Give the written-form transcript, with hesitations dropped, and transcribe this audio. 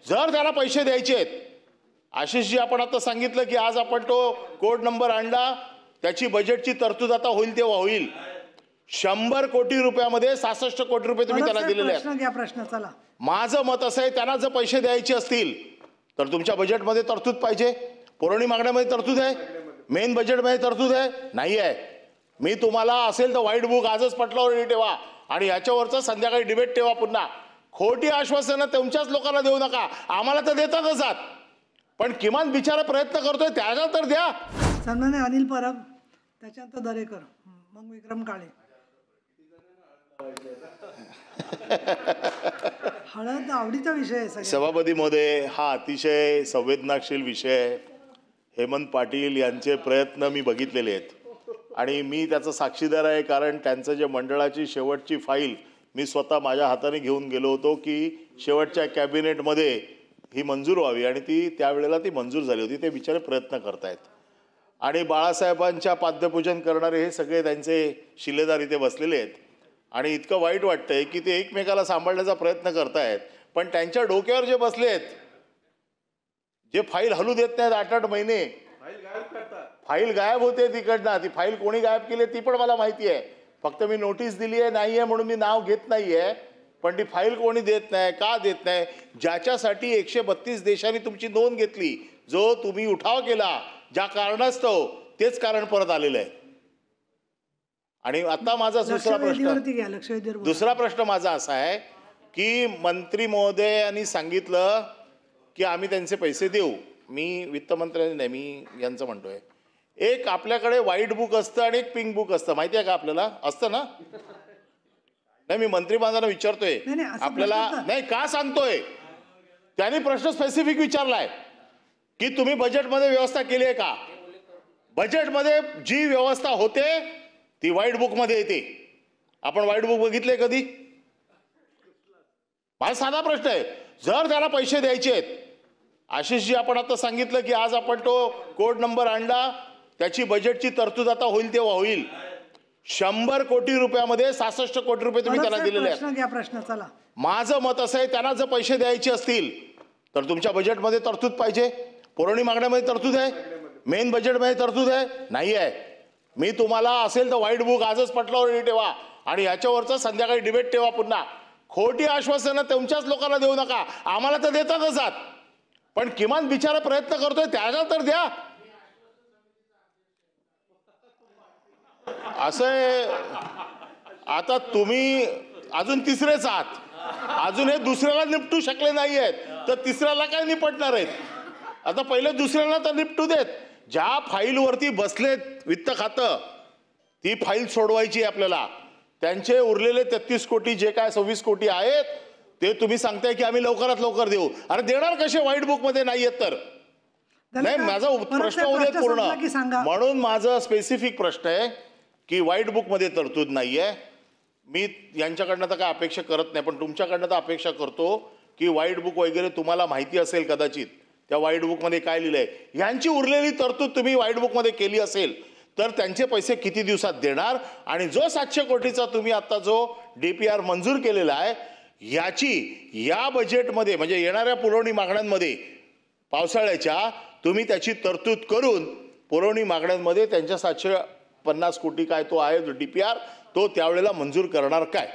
जर त्याला पैसे द्यायचे आहेत, आशिषजी आपण आता सांगितलं की आज आपण तो कोड नंबर आणला, त्याची बजेटची तरतूद आता होईल तेव्हा होईल. 100 कोटी रुपयामध्ये 66 कोटी रुपये तुम्ही त्याला दिलेले आहेत. प्रश्न चला, माझं मत असं आहे, त्यांना जर पैसे द्यायचे असतील तर तुमच्या बजेटमध्ये तरतूद पाहिजे. पुरवणी मागण्यामध्ये तरतूद आहे, मेन बजेटमध्ये तरतूद आहे, नाही आहे. मी तुम्हाला असेल तर व्हाईट बुक आजच पटलावर रेडी ठेवा आणि याच्यावरचं संध्याकाळी डिबेट ठेवा. पुन्हा खोटी आश्वासनं तुमच्याच लोकांना देऊ नका. आम्हाला तर देतातच आहात, पण किमान बिचारा प्रयत्न करतोय त्याला तर द्या. सन्मान्य अनिल परब, त्याच्यानंतर दरेकर, मग विक्रम काळे. हळद आवडीचा विषय आहे सभापती महोदय, हा अतिशय संवेदनाशील विषय आहे. हेमंत पाटील यांचे प्रयत्न मी बघितलेले आहेत आणि मी त्याचा साक्षीदार आहे, कारण त्यांचं जे मंडळाची शेवटची फाईल मी स्वतः माझ्या हाताने घेऊन गेलो होतो की शेवटच्या कॅबिनेटमध्ये ही मंजूर व्हावी आणि ती त्यावेळेला ती मंजूर झाली होती. ते बिचारे प्रयत्न करतायत आणि बाळासाहेबांच्या पाद्यपूजन करणारे हे सगळे त्यांचे शिलेदार इथे बसलेले आहेत आणि इतकं वाईट वाटतंय की ते एकमेकाला सांभाळण्याचा प्रयत्न करतायत, पण त्यांच्या डोक्यावर जे बसलेत, जे फाईल हलू देत नाहीत 8-8 महिने, फाईल गायब होते तिकडनं. ती फाईल कोणी गायब केली ती पण मला माहिती आहे. फक्त मी नोटीस दिली आहे नाही आहे म्हणून मी नाव घेत नाही आहे, पण ती फाईल कोणी देत नाही. का देत नाही? ज्याच्यासाठी 132 देशांनी तुमची नोंद घेतली, जो तुम्ही उठाव केला, ज्या कारणास्तव, तेच कारण परत आलेलं आहे. आणि आता माझा दुसरा प्रश्न माझा असा आहे की मंत्री महोदयांनी सांगितलं की आम्ही त्यांचे पैसे देऊ. मी वित्तमंत्र्यांनी नाही, मी यांचं म्हणतोय. एक आपल्याकडे व्हाईट बुक असतं आणि एक पिंक बुक असतं, माहिती आहे का आपल्याला? असतं ना? नाही, मी मंत्री बांधांना विचारतोय आपल्याला, नाही का सांगतोय, त्यांनी प्रश्न स्पेसिफिक विचारलाय की तुम्ही बजेटमध्ये व्यवस्था केली आहे का? बजेटमध्ये जी व्यवस्था होते ती व्हाईट बुक मध्ये येते. आपण व्हाईट बुक बघितले कधी? माझा साधा प्रश्न आहे, जर त्याला पैसे द्यायचे आहेत, आशिषजी आपण आता सांगितलं की आज आपण तो कोड नंबर आणला, त्याची बजेटची तरतूद आता होईल तेव्हा होईल. 100 कोटी रुपयामध्ये 66 कोटी रुपये तुम्ही त्याला दिलेले आहेत. प्रश्न चला, माझं मत असं आहे, त्यांना जर पैसे द्यायचे असतील तर तुमच्या बजेटमध्ये तरतूद पाहिजे. पुरवणी मागण्यामध्ये तरतूद आहे, मेन बजेटमध्ये तरतूद आहे, नाही आहे. मी तुम्हाला असेल तर व्हाईट बुक आजच पटलावर रेडी ठेवा आणि याच्यावरचं संध्याकाळी डिबेट ठेवा. पुन्हा खोटी आश्वासनं तुमच्याच लोकांना देऊ नका. आम्हाला तर देतातच आहात, पण किमान बिचारा प्रयत्न करतोय त्याला तर द्या. असं आता तुम्ही अजून तिसरेच आहात, अजून हे दुसऱ्याला निपटू शकले नाही आहेत, तर तिसऱ्याला काय निपटणार आहेत? आता पहिले दुसऱ्याला तर निपटू देत. ज्या फाईलवरती बसलेत वित्त खातं, ती फाईल सोडवायची आपल्याला. त्यांचे उरलेले 33 कोटी जे काय 26 कोटी आहेत ते तुम्ही सांगताय की आम्ही लवकरात लवकर देऊ. अरे देणार कसे व्हाईट बुक मध्ये नाहीयेत तर? नाही, माझा प्रश्न उद्या पूर्ण, म्हणून माझा स्पेसिफिक प्रश्न आहे की व्हाईट बुक मध्ये तरतूद नाहीये. मी यांच्याकडनं तर काय अपेक्षा करत नाही, पण तुमच्याकडनं तर अपेक्षा करतो की व्हाईट बुक वगैरे तुम्हाला माहिती असेल कदाचित, त्या व्हाईट बुकमध्ये काय लिहिलंय. यांची उरलेली तरतूद तुम्ही व्हाईट बुकमध्ये केली असेल तर त्यांचे पैसे किती दिवसात देणार, आणि जो 700 कोटीचा तुम्ही आता जो DPR मंजूर केलेला आहे याची या बजेटमध्ये म्हणजे येणाऱ्या पुरवणी मागण्यांमध्ये पावसाळ्याच्या तुम्ही त्याची तरतूद करून पुरवणी मागण्यांमध्ये त्यांच्या 750 कोटी काय तो आहे DPR तो त्यावेळेला मंजूर करणार काय?